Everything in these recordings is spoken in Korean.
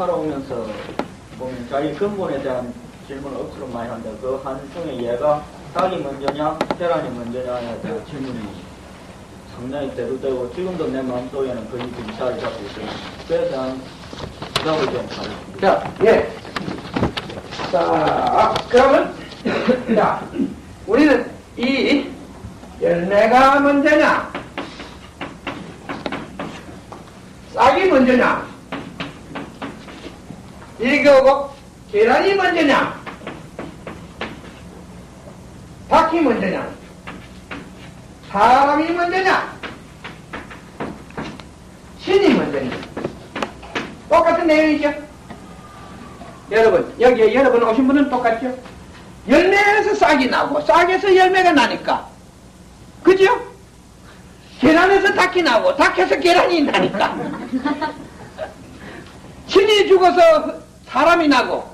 살아오면서 보면 자기 근본에 대한 질문을 억수로 많이 한다. 그 한중에 얘가 닭이 먼저냐 계란이 먼저냐에 대한 질문이 상당히 대두되고 지금도 내 마음속에는 거의 좀 자리 잡고 있어요. 그에 대한 대답을 좀 하겠습니다. 자, 예. 자, 그러면 자, 우리는 이 열매가 먼저냐 싹이 먼저냐 이거고 계란이 먼저냐 닭이 먼저냐 사람이 먼저냐 신이 먼저냐 똑같은 내용이죠. 여러분 여기에 여러분 오신 분은 똑같죠. 열매에서 싹이 나고 싹에서 열매가 나니까 그죠? 계란에서 닭이 나고 닭에서 계란이 나니까 신이 죽어서 사람이 나고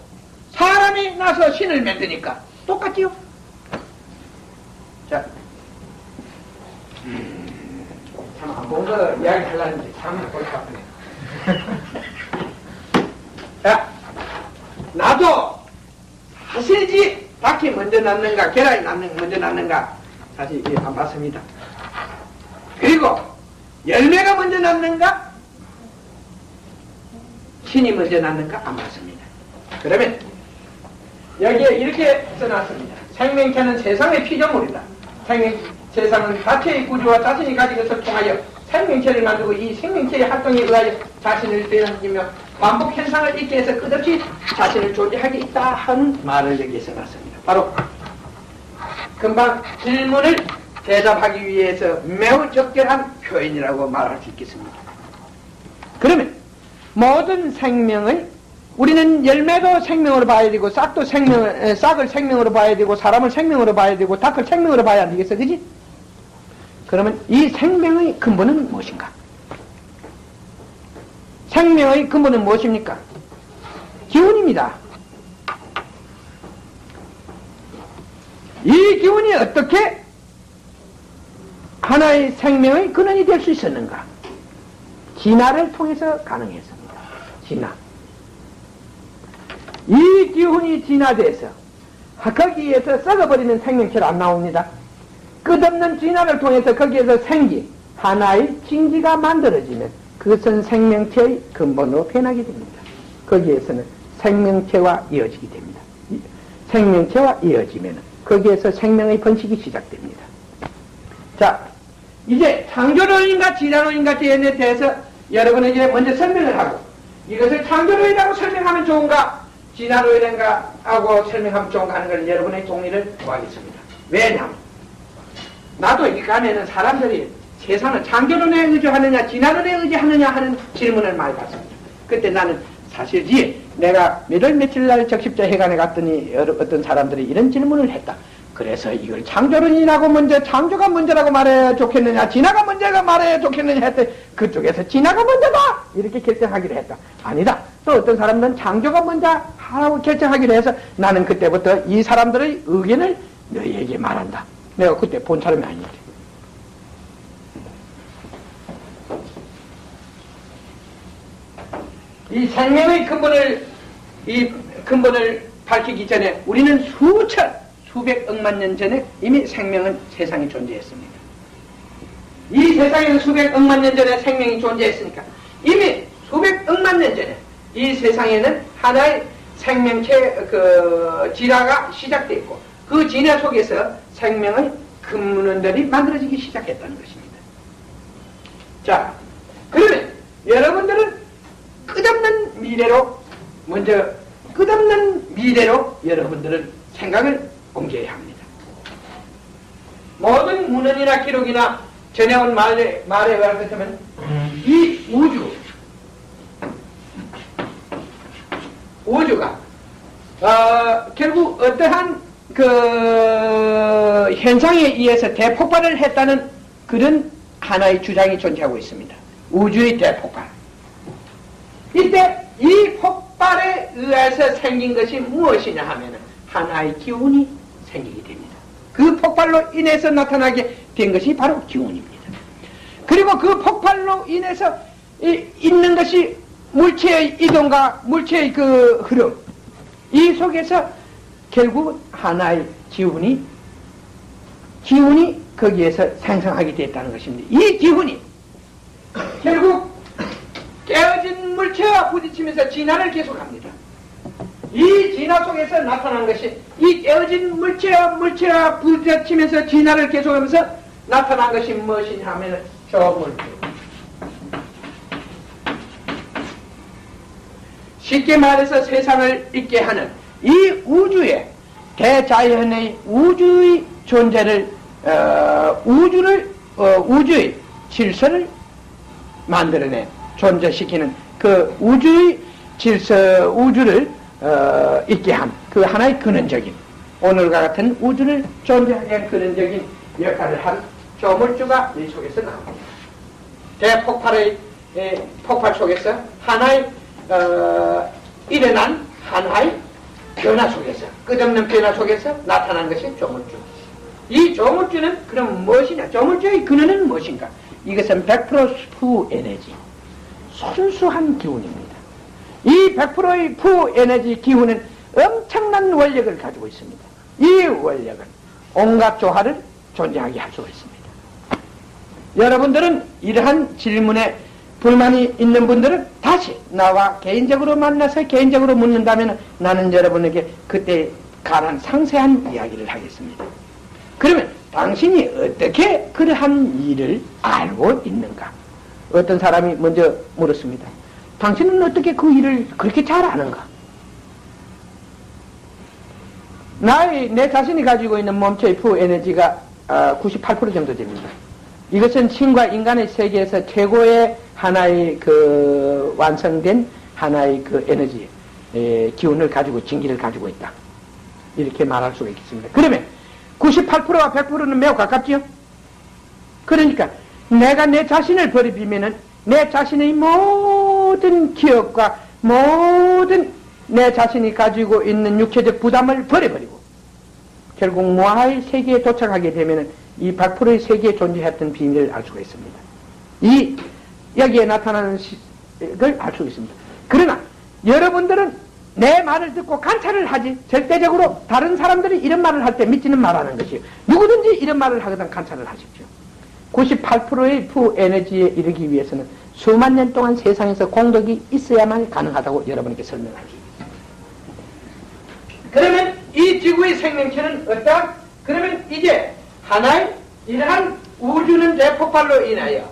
사람이 나서 신을 만드니까 똑같지요? 자, 참 안 본 거 이야기 하려는데 참 볼 것 같네. 자, 나도 사실지 닭이 먼저 낳는가 계란이 먼저 낳는가 사실 안 봤습니다. 그리고 열매가 먼저 낳는가 신이 먼저 낳는가 안 봤습니다. 그러면 여기에 이렇게 써놨습니다. 생명체는 세상의 피조물이다. 세상은 자체의 구조와 자신이 가진 것을 통하여 생명체를 만들고 이 생명체의 활동에 의하여 자신을 되어지며 반복 현상을 있게 해서 끝없이 자신을 존재하게 있다 하는 말을 여기에 써놨습니다. 바로 금방 질문을 대답하기 위해서 매우 적절한 표현이라고 말할 수 있겠습니다. 그러면 모든 생명을 우리는 열매도 생명으로 봐야 되고 싹을 생명으로 봐야 되고 사람을 생명으로 봐야 되고 닭을 생명으로 봐야 안 되겠어, 그지? 그러면 이 생명의 근본은 무엇인가? 생명의 근본은 무엇입니까? 기운입니다. 이 기운이 어떻게 하나의 생명의 근원이 될 수 있었는가? 진화를 통해서 가능했습니다. 진화. 이 기운이 진화돼서 거기에서 썩어버리는 생명체는 안 나옵니다. 끝없는 진화를 통해서 거기에서 생기, 하나의 진기가 만들어지면 그것은 생명체의 근본으로 변하게 됩니다. 거기에서는 생명체와 이어지게 됩니다. 생명체와 이어지면 거기에서 생명의 번식이 시작됩니다. 자, 이제 창조론인가 진화론인가 에 대해서 여러분에게 먼저 설명을 하고 이것을 창조론이라고 설명하면 좋은가 진화론인가 하고 설명하면 좋은가 하는 걸 여러분의 동의를 구하겠습니다. 왜냐하면 나도 이 간에는 사람들이 세상을 창조론에 의지하느냐 진화론에 의지하느냐 하는 질문을 많이 받습니다. 그때 나는 사실지 내가 몇월 며칠 날 적십자 회관에 갔더니 어떤 사람들이 이런 질문을 했다. 그래서 이걸 창조론이라고 먼저 창조가 먼저라고 말해야 좋겠느냐 진화가 먼저가 말해야 좋겠느냐 했더니 그쪽에서 진화가 먼저다 이렇게 결정하기로 했다. 아니다. 또 어떤 사람들은 창조가 먼저 하라고 결정하기로 해서 나는 그때부터 이 사람들의 의견을 너희에게 말한다. 내가 그때 본 사람이 아닌데. 이 생명의 근본을 밝히기 전에 우리는 수백 억만 년 전에 이미 생명은 세상에 존재했습니다. 이 세상에는 수백 억만 년 전에 생명이 존재했으니까 이미 수백 억만 년 전에 이 세상에는 하나의 생명체 진화가 시작됐고 그 진화 속에서 생명의 근원들이 만들어지기 시작했다는 것입니다. 자, 그러면 여러분들은 끝없는 미래로 여러분들은 생각을 옮겨야 합니다. 모든 문헌이나 기록이나 전해온 말에 의할 것이면 이 우주가 결국 어떠한 현상에 의해서 대폭발을 했다는 그런 하나의 주장이 존재하고 있습니다. 우주의 대폭발. 이때 이 폭발에 의해서 생긴 것이 무엇이냐 하면 하나의 기운이 생기게 됩니다. 그 폭발로 인해서 나타나게 된 것이 바로 기운입니다. 그리고 그 폭발로 인해서 있는 것이 물체의 이동과 물체의 그 흐름, 이 속에서 결국 하나의 기운이 거기에서 생성하게 됐다는 것입니다. 이 기운이 결국 깨어진 물체와 부딪히면서 진화를 계속합니다. 이 진화 속에서 나타난 것이 이 깨어진 물체와 부딪히면서 진화를 계속하면서 나타난 것이 무엇이냐 하면 저물주. 쉽게 말해서 세상을 있게 하는 이 우주의 대자연의 우주의 존재를 우주의 질서를 만들어내 존재시키는 그 우주의 질서 우주를 있게 한 그 하나의 근원적인 오늘과 같은 우주를 존재하게 한 근원적인 역할을 한 조물주가 이 속에서 나옵니다. 대폭발의 폭발 속에서 하나의 일어난 하나의 변화 속에서 끝없는 변화 속에서 나타난 것이 조물주. 이 조물주는 그럼 무엇이냐? 조물주의 근원은 무엇인가? 이것은 100% 푸 에너지, 순수한 기운입니다. 이 100%의 푸 에너지 기운은 엄청난 원력을 가지고 있습니다. 이 원력은 온갖 조화를 존재하게 할 수가 있습니다. 여러분들은 이러한 질문에 불만이 있는 분들은 다시 나와 개인적으로 만나서 개인적으로 묻는다면 나는 여러분에게 그때 관한 상세한 이야기를 하겠습니다. 그러면 당신이 어떻게 그러한 일을 알고 있는가? 어떤 사람이 먼저 물었습니다. 당신은 어떻게 그 일을 그렇게 잘 아는가? 내 자신이 가지고 있는 몸체의 푸 에너지가 98% 정도 됩니다. 이것은 신과 인간의 세계에서 최고의 하나의 그 완성된 하나의 그 에너지, 기운을 가지고, 진기를 가지고 있다. 이렇게 말할 수가 있겠습니다. 그러면 98%와 100%는 매우 가깝지요? 그러니까 내가 내 자신을 버리면은 내 자신의 모든 기억과 모든 내 자신이 가지고 있는 육체적 부담을 버려버리고 결국 무아의 세계에 도착하게 되면은 이 100%의 세계에 존재했던 비밀을 알 수가 있습니다. 여기에 나타나는 걸 알 수 있습니다. 그러나 여러분들은 내 말을 듣고 관찰을 하지 절대적으로 다른 사람들이 이런 말을 할 때 믿지는 말하는 것이에요. 누구든지 이런 말을 하거든 관찰을 하십시오. 98%의 푸 에너지에 이르기 위해서는 수만 년 동안 세상에서 공덕이 있어야만 가능하다고 여러분에게 설명하기. 그러면 이 지구의 생명체는 어떠한? 그러면 이제 하나의 이러한 우주는 대폭발로 인하여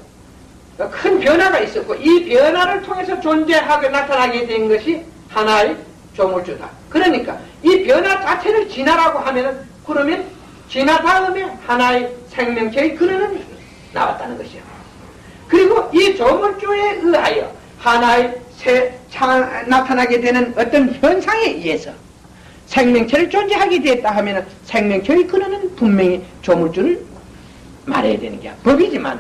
큰 변화가 있었고 이 변화를 통해서 존재하게 나타나게 된 것이 하나의 조물주다. 그러니까 이 변화 자체를 진화라고 하면은 그러면 진화 다음에 하나의 생명체의 근원은 나왔다는 것이야. 그리고 이 조물주에 의하여 하나의 나타나게 되는 어떤 현상에 의해서 생명체를 존재하게 됐다 하면은 생명체의 근원은 분명히 조물주를 말해야 되는 게 법이지만,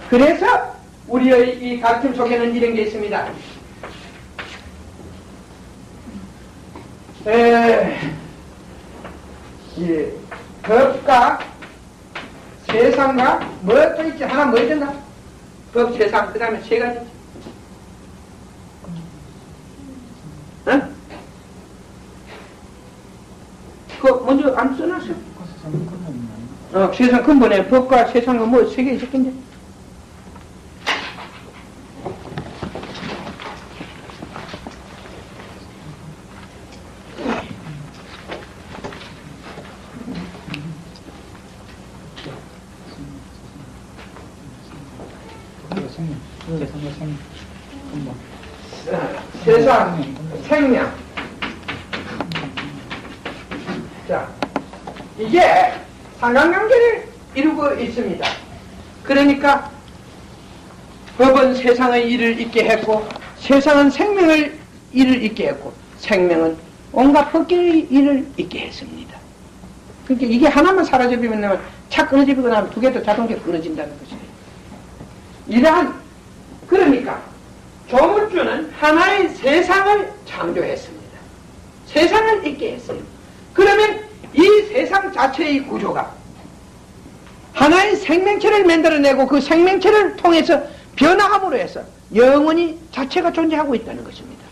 그래서 우리의 이 가르침 속에는 이런 게 있습니다. 법과 세상과 뭐 또 있지? 하나 뭐 있던가? 법, 세상, 그 다음에 세 가지. 응? 그거 먼저 안 써놨어? 세상 근본에 법과 세상과 뭐 세 개 있었겠네? 세상, 생명. 자, 이게 상관관계를 이루고 있습니다. 그러니까 법은 세상의 일을 있게 했고, 세상은 생명의 일을 있게 했고, 생명은 온갖 법계의 일을 있게 했습니다. 그러니까 이게 하나만 사라져버리면 차 끊어지거나 하면 두 개도 자동적으로 끊어진다는 것이에요. 이러한, 그러니까 조물주는 하나의 세상을 창조했습니다. 세상을 있게 했어요. 그러면 이 세상 자체의 구조가 하나의 생명체를 만들어내고 그 생명체를 통해서 변화함으로 해서 영원히 자체가 존재하고 있다는 것입니다.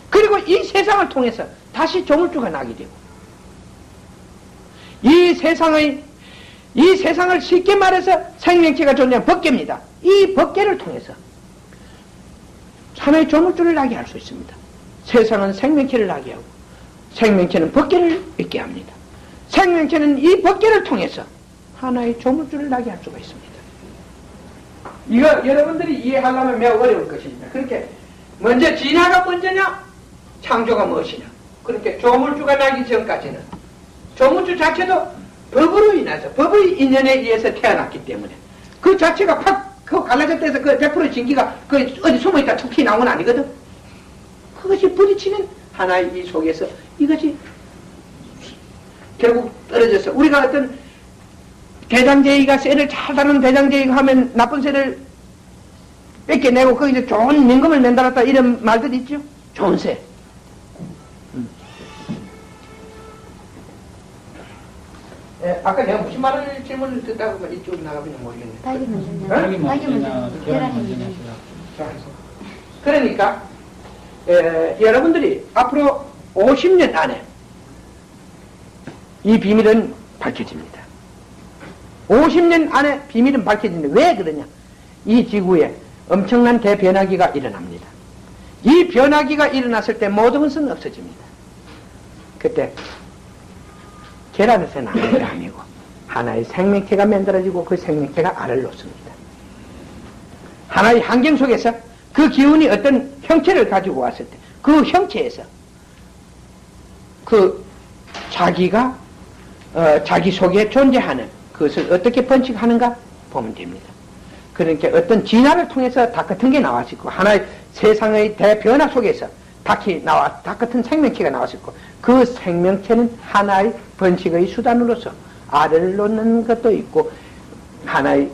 그리고 이 세상을 통해서 다시 조물주가 나게 되고, 이 세상을 쉽게 말해서 생명체가 존재하는 법계입니다. 이 법계를 통해서 하나의 조물주를 나게 할 수 있습니다. 세상은 생명체를 나게 하고 생명체는 법계를 있게 합니다. 생명체는 이 법계를 통해서 하나의 조물주를 나게 할 수가 있습니다. 이거 여러분들이 이해하려면 매우 어려울 것입니다. 그렇게 먼저 진화가 먼저냐 창조가 무엇이냐, 그렇게 조물주가 나기 전까지는 조물주 자체도 법으로 인해서 법의 인연에 의해서 태어났기 때문에 그 자체가 팍 그 갈라졌다 해서 그 100% 진기가 그 어디 숨어있다 툭 튀어나온 건 아니거든. 그것이 부딪히는 하나의 이 속에서 이것이 결국 떨어져서 우리가 어떤 대장제이가 쇠를 잘 다루는 대장제이가 하면 나쁜 쇠를 뺏겨내고 거기서 좋은 민금을 만들었다 이런 말들 있죠. 좋은 쇠. 아까 내가 무슨 말을 질문을 듣다가 이쪽으로 나가면 모르겠네. 닭이 먼저냐? 닭이 먼저냐? 계란이 먼저냐? 그러니까 여러분들이 앞으로 50년 안에 이 비밀은 밝혀집니다. 50년 안에 비밀은 밝혀집니다. 왜 그러냐? 이 지구에 엄청난 대변화기가 일어납니다. 이 변화기가 일어났을 때 모든 것은 없어집니다. 그때 계란에서 나는 게 아니고 하나의 생명체가 만들어지고 그 생명체가 알을 놓습니다. 하나의 환경 속에서 그 기운이 어떤 형체를 가지고 왔을 때 그 형체에서 그 자기가 자기 속에 존재하는 그것을 어떻게 번식하는가 보면 됩니다. 그러니까 어떤 진화를 통해서 닭 같은 게 나왔을 거고 하나의 세상의 대변화 속에서 닭 같은 생명체가 나왔을 거고 그 생명체는 하나의 번식의 수단으로서 알을 놓는 것도 있고 하나의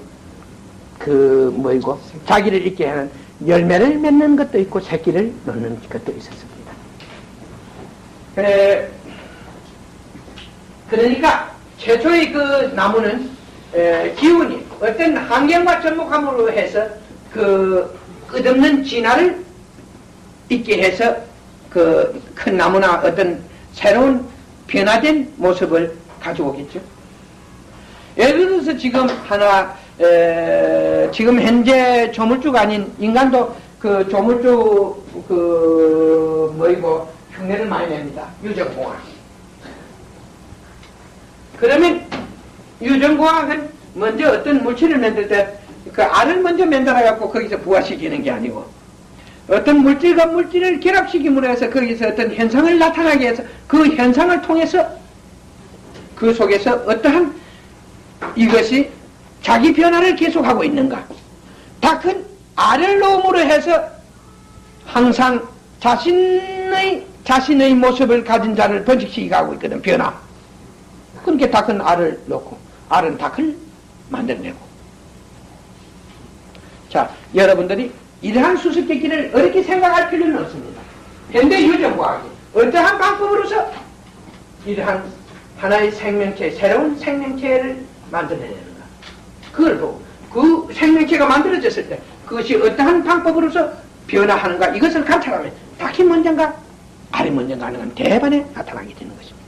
자기를 있게 하는 열매를 맺는 것도 있고 새끼를 놓는 것도 있었습니다. 그러니까 최초의 그 나무는 기운이 어떤 환경과 접목함으로 해서 그 끝없는 진화를 있게 해서 그 큰 나무나 어떤 새로운 변화된 모습을 가져오겠죠. 예를 들어서 지금 지금 현재 조물주가 아닌 인간도 그 조물주 흉내를 많이 냅니다. 유전공학. 그러면 유전공학은 먼저 어떤 물질을 만들 때 그 알을 먼저 만들어갖고 거기서 부화시키는 게 아니고 어떤 물질과 물질을 결합시킴으로 해서 거기서 어떤 현상을 나타나게 해서 그 현상을 통해서 그 속에서 어떠한 이것이 자기 변화를 계속하고 있는가. 닭은 알을 놓음으로 해서 항상 자신의 모습을 가진 자를 번식시키게 하고 있거든. 변화. 그러니까 닭은 알을 놓고 알은 닭을 만들어내고. 자, 여러분들이 이러한 수수께끼를 어렵게 생각할 필요는 없습니다. 현대 유전과학이 어떠한 방법으로서 이러한 하나의 생명체, 새로운 생명체를 만들어내는가. 그걸 보고 그 생명체가 만들어졌을 때 그것이 어떠한 방법으로서 변화하는가 이것을 관찰하면 닭이 먼저인가 알이 먼저인가 하는 건 대반에 나타나게 되는 것입니다.